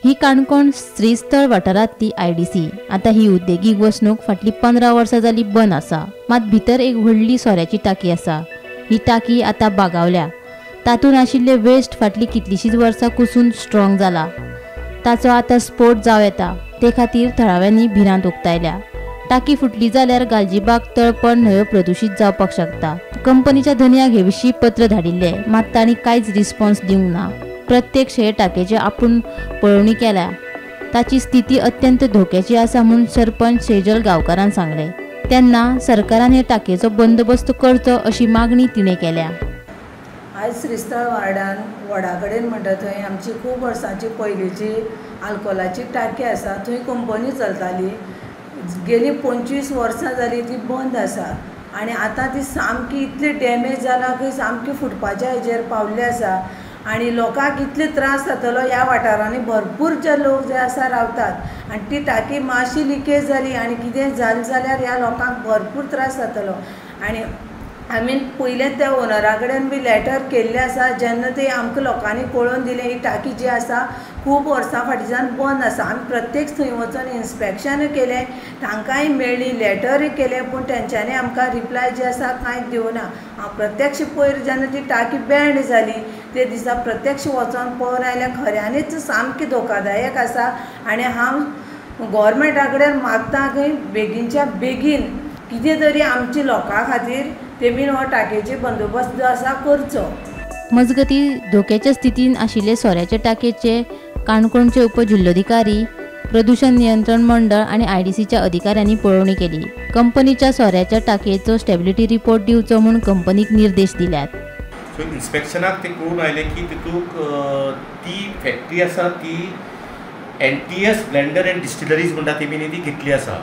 ही काणकोण श्रीस्थळ वाठारांतली आयडीसी। आता ही उद्देगीक वसणूक फाटली 15 वर्सां जाली बंद आसा। मात भितर एक व्हडली सोऱ्याची टाकी आसा। ही टाकी आता बागावल्या। तातूंत आशिल्ले वेस्ट फाटली कितलीशीच वर्सां कुसून स्ट्रॉंग जाला। ताचो आता स्फोट जाव येता, ते खातीर थळाव्यांनी भिरांत उक्तायल्या। टाकी फुटली जाल्यार गालजीबाग तळपण न्हंयो प्रदूषित जावपाक शकता। कंपनीच्या धन्याक हे विशीं पत्र धाडिल्ले, मात तांणी कांयच रिस्पॉन्स दिवंक ना। प्रत्यक्ष हे टाकेची आपूण पळोवणी केल्या। ताची स्थिती अत्यंत धोक्याची आसा म्हूण सरपंच सेजल गांवकारान सांगले। तेन्ना सरकारान हे टाकेचो बंदोबस्त करचो अशी मागणी तिणें केल्या। आयज श्रीस्थळ वार्डान वडा कडेन म्हणटा थंय आमची खूब वर्सांची पयलींची आल्कोलाची टाकी आसा। थंय कंपनी चलताली, गेली 25 वर्सां जाली ती बंद आसा आनी आतां ती सामकी इतली डॅमेज जाला की सामकी फुटपाच्या हेजेर पावल्ली आसा आनी लोकांक इतले त्रास जातलो। ह्या वाठारांनी भरपूर जे लोक जे आसा रावतात आनी ती टाकी मातशी लिकेज जाली आनी कितें जालें जाल्यार ह्या लोकांक भरपूर त्रास जातलो। आनी आमी पयलें त्या ओनरा कडेन बी लॅटर केल्लें आसा। जेन्ना ते आमकां लोकांनी कळोवन दिलें ही टाकी जी आसा खूब वर्सां फाटींच्यान बंद आसा। आमी प्रत्यक्ष थंय वचून इन्स्पेक्शन केलें, तांकांय मेळ्ळी, लॅटरूय केलें, पूण तेंच्यांनी आमकां रिप्लाय जी आसा कांयच दिवना। हांव प्रत्यक्ष पयर जेन्ना ती टाकी बँड जाली ते दिसा प्रत्यक्ष वचोन पळोवन आयलें, खऱ्यांनीच सामकी धोकादायक आसा। आनी हांव गोवोरमेंटा कडेन मागतां की बेगीनच्या बेगीन कितें तरी आमच्या लोकां खातीर तेमीन हो टाकेची बंदोबस्त जो आसा करचो। मजगती धोक्याच्या स्थितीन आशिल्ले सोऱ्याचे टाकेचे काणकोणचे उपजिल्लोधिकारी, प्रदूषण नियंत्रण मंडळ आणि आयडीसीच्या अधिकाऱ्यांनी पळोवणी केली। कंपनीच्या सोऱ्याच्या टाकेचो स्टॅबिलिटी रिपोर्ट दिवचो म्हूण कंपनीक निर्देश दिल्यात। सो इन्स्पेक्शनाक ते कळून आयले की तितूक ती फॅक्टरी आसा ती NTS ब्लेंडर एंड डिस्टिलरीज म्हणटा तेमी ती घेतली आसा।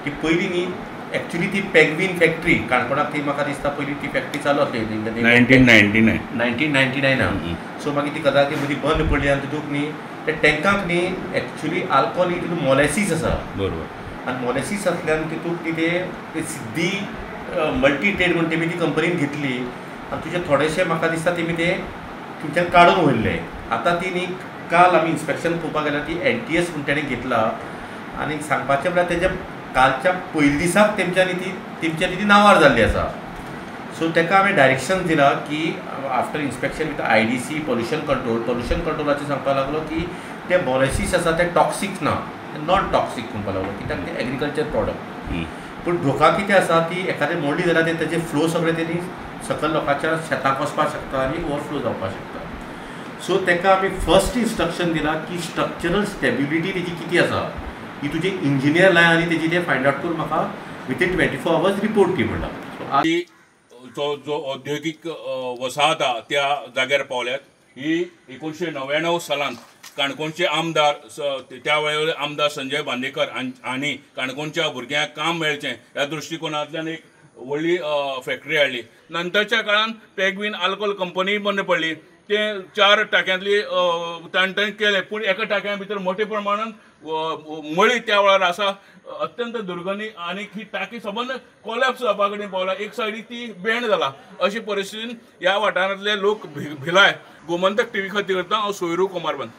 ती पयलीं न्ही एक्चुअली ती पेग्वीन फॅक्टरी काणकोणाक ती म्हाका दिसता पयलीं ती फॅक्टरी चालू आसली 1999 सो मागीर ती कदाचित मदीं बंद पडली आनी तितूक न्ही ते टँकाक न्ही एक्चुअली आल्कोहोल तितून मोलेसीस आसा बरोबर। आनी मोलेसीस आसल्यान तितूक कितें सिद्धी मल्टी ट्रेड म्हणून तेमी ती कंपनीन घेतली आनी तुजे थोडेशे म्हाका दिसता तेमी ते तुमच्यान काडून व्हरले। आतां ती न्ही काल आमी इन्स्पेक्शन पळोवपाक गेल्यार ती NTS म्हणून तेणें घेतला आनी सांगपाचें म्हळ्यार तेज्या कालच्या पयल्या दिसाक तेमच्या ती नांवार जाल्ली आसा। सो ताका आमी डायरेक्शन दिला की after inspection with IDC pollution कंट्रोलाचें सांगपाक लागलो की ते मोलेसीस आसा ते टॉक्सीक ना, नॉन टॉक्सीक म्हणपाक लागलो कित्याक ते एग्रीकल्चर प्रॉडक्ट। पूण धोका कितें आसा ती एखादें मोडली जाल्यार तेजे फ्लो सगळे तेणी सकयल लोकांच्या शेतांत वचपाक शकता आनी ओवरफ्लो जावपाक शकता। सो ताका आमी फर्स्ट इंस्ट्रक्शन दिला की स्ट्रक्चरल स्टेबिलिटी तेजी कितें आसा ही तुजे इंजिनियर लाय आनी तेजी ते फायंड आउट करून म्हाका विथीन 24 आवर्स रिपोर्ट दी म्हणला। जो औद्योगिक वसाहत त्या जाग्यार पावल्यात। ही 1999 सालांत काणकोणचे आमदार त्या वेळेर आमदार संजय बांदेकर आनी काणकोणच्या भुरग्यांक काम मेळचें ह्या दृश्टिकोनांतल्यान एक व्हडली फॅक्टरी हाडली। नंतरच्या काळान पेग्वीन आल्कोहोल कंपनी बंद पडली। ते 4 टाक्यांतली ताणें केलें, पूण एका टाक्या भितर मोठ्या प्रमाणान मळी त्या वेळार आसा, अत्यंत दुर्गंधी आनी ही टाकी सबंद कोलॅप्स जावपा कडेन पावला। एक सायडीक ती बँड जाला। अशी परिस्थितीन ह्या वाठारांतले लोक भिलाय। गोमंतक TV खातीर करता हांव सोयरू कुमारबंद।